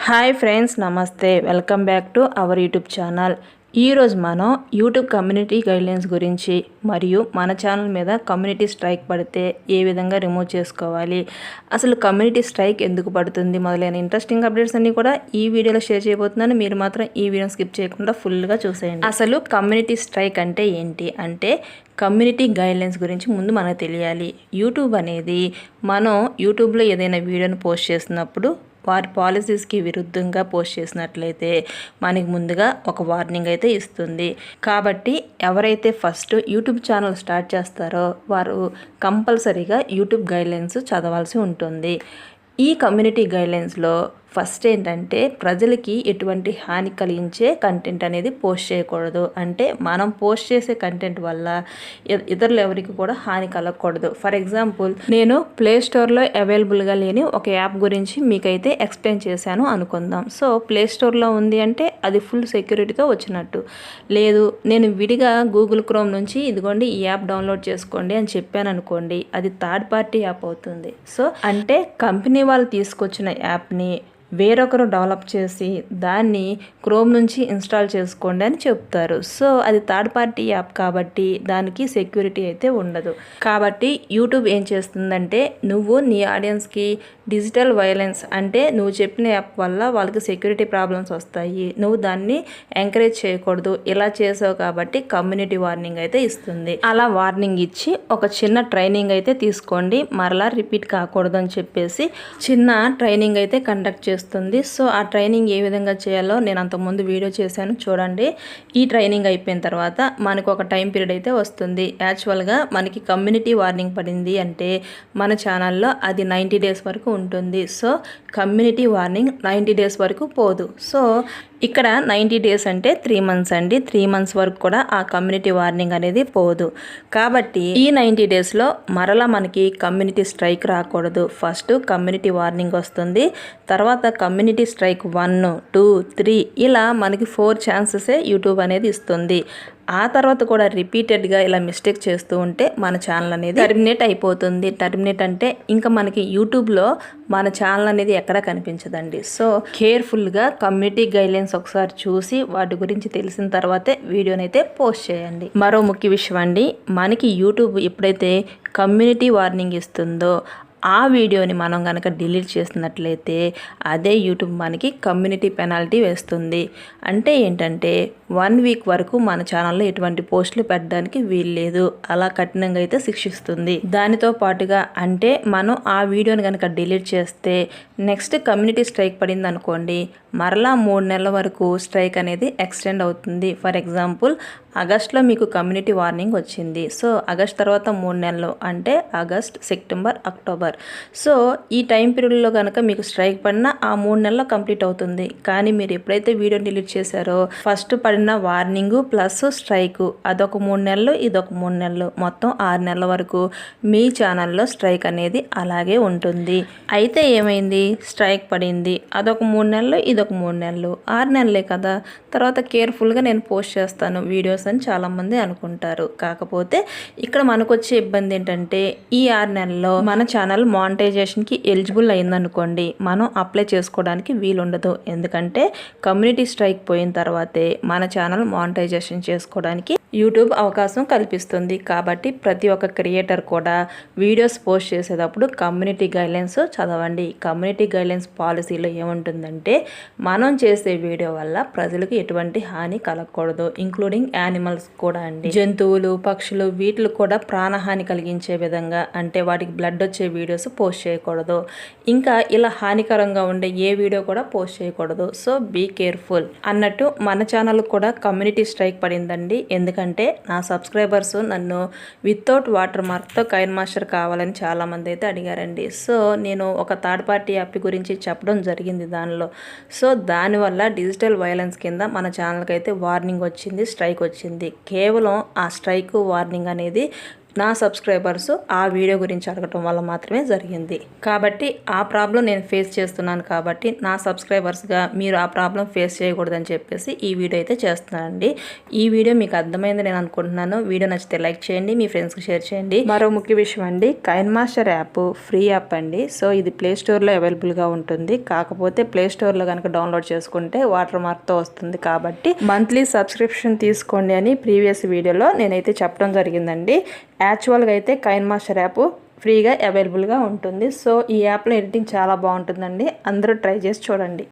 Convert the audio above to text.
Hi friends, నమస్తే. Welcome back to our YouTube channel. ఈరోజు మనం యూట్యూబ్ కమ్యూనిటీ గైడ్లైన్స్ గురించి మరియు మన ఛానల్ మీద కమ్యూనిటీ స్ట్రైక్ పడితే ఏ విధంగా రిమూవ్ చేసుకోవాలి, అసలు కమ్యూనిటీ స్ట్రైక్ ఎందుకు పడుతుంది మొదలైన ఇంట్రెస్టింగ్ అప్డేట్స్ అన్నీ కూడా ఈ వీడియోలో షేర్ చేయబోతున్నాను. మీరు మాత్రం ఈ వీడియోని స్కిప్ చేయకుండా ఫుల్గా చూసేయండి. అసలు కమ్యూనిటీ స్ట్రైక్ అంటే ఏంటి అంటే, కమ్యూనిటీ గైడ్లైన్స్ గురించి ముందు మనకు తెలియాలి. యూట్యూబ్ అనేది మనం యూట్యూబ్లో ఏదైనా వీడియోని పోస్ట్ చేసినప్పుడు వారి పాలసీస్కి విరుద్ధంగా పోస్ట్ చేసినట్లయితే మనకి ముందుగా ఒక వార్నింగ్ అయితే ఇస్తుంది. కాబట్టి ఎవరైతే ఫస్ట్ యూట్యూబ్ ఛానల్ స్టార్ట్ చేస్తారో వారు కంపల్సరీగా యూట్యూబ్ గైడ్లైన్స్ చదవాల్సి ఉంటుంది. ఈ కమ్యూనిటీ గైడ్లైన్స్లో ఫస్ట్ ఏంటంటే, ప్రజలకి ఎటువంటి హాని కలిగించే కంటెంట్ అనేది పోస్ట్ చేయకూడదు. అంటే మనం పోస్ట్ చేసే కంటెంట్ వల్ల ఇతరులు ఎవరికి కూడా హాని కలగకూడదు. ఫర్ ఎగ్జాంపుల్, నేను ప్లే స్టోర్లో అవైలబుల్గా లేని ఒక యాప్ గురించి మీకైతే ఎక్స్ప్లెయిన్ చేశాను అనుకుందాం. సో ప్లే స్టోర్లో ఉంది అంటే అది ఫుల్ సెక్యూరిటీతో వచ్చినట్టు. లేదు, నేను విడిగా గూగుల్ క్రోమ్ నుంచి ఇదిగోండి ఈ యాప్ డౌన్లోడ్ చేసుకోండి అని చెప్పాను అనుకోండి, అది థర్డ్ పార్టీ యాప్ అవుతుంది. సో అంటే కంపెనీ వాళ్ళు తీసుకొచ్చిన యాప్ని వేరొకరు డెవలప్ చేసి దాన్ని క్రోమ్ నుంచి ఇన్స్టాల్ చేసుకోండి అని చెప్తారు. సో అది థర్డ్ పార్టీ యాప్ కాబట్టి దానికి సెక్యూరిటీ అయితే ఉండదు. కాబట్టి యూట్యూబ్ ఏం చేస్తుందంటే, నువ్వు నీ ఆడియన్స్కి డిజిటల్ వైలెన్స్ అంటే నువ్వు చెప్పిన యాప్ వల్ల వాళ్ళకి సెక్యూరిటీ ప్రాబ్లమ్స్ వస్తాయి, నువ్వు దాన్ని ఎంకరేజ్ చేయకూడదు, ఇలా చేసావు కాబట్టి కమ్యూనిటీ వార్నింగ్ అయితే ఇస్తుంది. అలా వార్నింగ్ ఇచ్చి ఒక చిన్న ట్రైనింగ్ అయితే తీసుకోండి, మరలా రిపీట్ కాకూడదు అని చెప్పేసి చిన్న ట్రైనింగ్ అయితే కండక్ట్ చేస్తుంది. సో ఆ ట్రైనింగ్ ఏ విధంగా చేయాలో నేను అంతకుముందు వీడియో చేశాను, చూడండి. ఈ ట్రైనింగ్ అయిపోయిన తర్వాత మనకు ఒక టైం పీరియడ్ అయితే వస్తుంది. యాక్చువల్గా మనకి కమ్యూనిటీ వార్నింగ్ పడింది అంటే మన ఛానల్లో అది 90 డేస్ వరకు ఉంటుంది. సో కమ్యూనిటీ వార్నింగ్ 90 డేస్ వరకు పోదు. సో ఇక్కడ 90 డేస్ అంటే 3 మంత్స్ అండి. 3 మంత్స్ వరకు కూడా ఆ కమ్యూనిటీ వార్నింగ్ అనేది పోదు. కాబట్టి ఈ 90 డేస్లో మరలా మనకి కమ్యూనిటీ స్ట్రైక్ రాకూడదు. ఫస్ట్ కమ్యూనిటీ వార్నింగ్ వస్తుంది, తర్వాత కమ్యూనిటీ స్ట్రైక్ 1, 2, 3 ఇలా మనకి 4 ఛాన్సెసే యూట్యూబ్ అనేది ఇస్తుంది. ఆ తర్వాత కూడా రిపీటెడ్గా ఇలా మిస్టేక్ చేస్తూ ఉంటే మన ఛానల్ అనేది టర్మినేట్ అయిపోతుంది. టర్మినేట్ అంటే ఇంకా మనకి యూట్యూబ్లో మన ఛానల్ అనేది ఎక్కడ కనిపించదండి. సో కేర్ఫుల్గా కమ్యూనిటీ గైడ్లైన్స్ ఒకసారి చూసి వాటి గురించి తెలిసిన తర్వాతే వీడియోని అయితే పోస్ట్ చేయండి. మరో ముఖ్య విషయం అండి, మనకి యూట్యూబ్ ఎప్పుడైతే కమ్యూనిటీ వార్నింగ్ ఇస్తుందో ఆ వీడియోని మనం కనుక డిలీట్ చేసినట్లయితే అదే యూట్యూబ్ మనకి కమ్యూనిటీ పెనాల్టీ వేస్తుంది. అంటే ఏంటంటే 1 వీక్ వరకు మన ఛానల్లో ఎటువంటి పోస్టులు పెట్టడానికి వీల్లేదు, అలా కఠినంగా అయితే శిక్షిస్తుంది. దానితో పాటుగా అంటే మనం ఆ వీడియోని కనుక డిలీట్ చేస్తే నెక్స్ట్ కమ్యూనిటీ స్ట్రైక్ పడింది అనుకోండి, మరలా 3 నెలల వరకు స్ట్రైక్ అనేది ఎక్స్టెండ్ అవుతుంది. ఫర్ ఎగ్జాంపుల్, ఆగస్ట్లో మీకు కమ్యూనిటీ వార్నింగ్ వచ్చింది. సో ఆగస్ట్ తర్వాత 3 నెలలు అంటే ఆగస్ట్, సెప్టెంబర్, అక్టోబర్. సో ఈ టైం పీరియడ్లో కనుక మీకు స్ట్రైక్ పడినా ఆ 3 నెలల్లో కంప్లీట్ అవుతుంది. కానీ మీరు ఎప్పుడైతే వీడియో డిలీట్ చేశారో ఫస్ట్ పడిన వార్నింగ్ ప్లస్ స్ట్రైక్ అదొక 3 నెలలు, ఇదొక 3 నెలలు, మొత్తం 6 నెలల వరకు మీ ఛానల్లో స్ట్రైక్ అనేది అలాగే ఉంటుంది. అయితే ఏమైంది, స్ట్రైక్ పడింది, అదొక 3 నెలలు, ఇదొక 3 నెలలు, 6 నెలలే కదా, తర్వాత కేర్ఫుల్గా నేను పోస్ట్ చేస్తాను వీడియోస్ అని చాలామంది అనుకుంటారు. కాకపోతే ఇక్కడ మనకు వచ్చే ఇబ్బంది ఏంటంటే, ఈ 6 నెలల్లో మన ఛానల్ మానిటైజేషన్కి ఎలిజిబుల్ అయిందనుకోండి, మనం అప్లై చేసుకోవడానికి వీలుండదు. ఎందుకంటే కమ్యూనిటీ స్ట్రైక్ పోయిన తర్వాతే మన ఛానల్ మానిటైజేషన్ చేసుకోవడానికి యూట్యూబ్ అవకాశం కల్పిస్తుంది. కాబట్టి ప్రతి ఒక్క క్రియేటర్ కూడా వీడియోస్ పోస్ట్ చేసేటప్పుడు కమ్యూనిటీ గైడ్లైన్స్ చదవండి. కమ్యూనిటీ గైడ్లైన్స్ పాలసీలో ఏముంటుందంటే, మనం చేసే వీడియో వల్ల ప్రజలకు ఎటువంటి హాని కలగకూడదు, ఇంక్లూడింగ్ యానిమల్స్ కూడా అండి. జంతువులు, పక్షులు వీటికి కూడా ప్రాణహాని కలిగించే విధంగా అంటే వాటికి బ్లడ్ వచ్చే వీడియోస్ పోస్ట్ చేయకూడదు. ఇంకా ఇలా హానికరంగా ఉండే ఏ వీడియో కూడా పోస్ట్ చేయకూడదు. సో బీ కేర్ఫుల్ అన్నట్టు మన ఛానల్ కూడా కమ్యూనిటీ స్ట్రైక్ పడిందండి. ఎందుకంటే నా సబ్స్క్రైబర్స్ నన్ను వితౌట్ వాటర్ మార్క్తో కైన్ మాస్టర్ కావాలని చాలామంది అయితే అడిగారండి. సో నేను ఒక థర్డ్ పార్టీ యాప్ గురించి చెప్పడం జరిగింది దానిలో. సో దానివల్ల డిజిటల్ వైలెన్స్ కింద మన ఛానల్కి అయితే వార్నింగ్ వచ్చింది, స్ట్రైక్ వచ్చింది. కేవలం ఆ స్ట్రైక్ వార్నింగ్ అనేది నా సబ్స్క్రైబర్స్ ఆ వీడియో గురించి అడగటం వల్ల మాత్రమే జరిగింది. కాబట్టి ఆ ప్రాబ్లం నేను ఫేస్ చేస్తున్నాను కాబట్టి నా సబ్స్క్రైబర్స్గా మీరు ఆ ప్రాబ్లం ఫేస్ చేయకూడదని చెప్పేసి ఈ వీడియో అయితే చేస్తున్నానండి. ఈ వీడియో మీకు అర్థమైంది నేను అనుకుంటున్నాను. వీడియో నచ్చితే లైక్ చేయండి, మీ ఫ్రెండ్స్కి షేర్ చేయండి. మరో ముఖ్య విషయం అండి, KineMaster app free app అండి. సో ఇది ప్లే స్టోర్లో అవైలబుల్గా ఉంటుంది. కాకపోతే ప్లే స్టోర్లో కనుక డౌన్లోడ్ చేసుకుంటే వాటర్ మార్క్తో వస్తుంది. కాబట్టి మంత్లీ సబ్స్క్రిప్షన్ తీసుకోండి అని ప్రీవియస్ వీడియోలో నేనైతే చెప్పడం జరిగిందండి. యాక్చువల్గా అయితే కైన్ మాస్టర్ యాప్ ఫ్రీగా అవైలబుల్గా ఉంటుంది. సో ఈ యాప్లో ఎడిటింగ్ చాలా బాగుంటుందండి. అందరూ ట్రై చేసి చూడండి.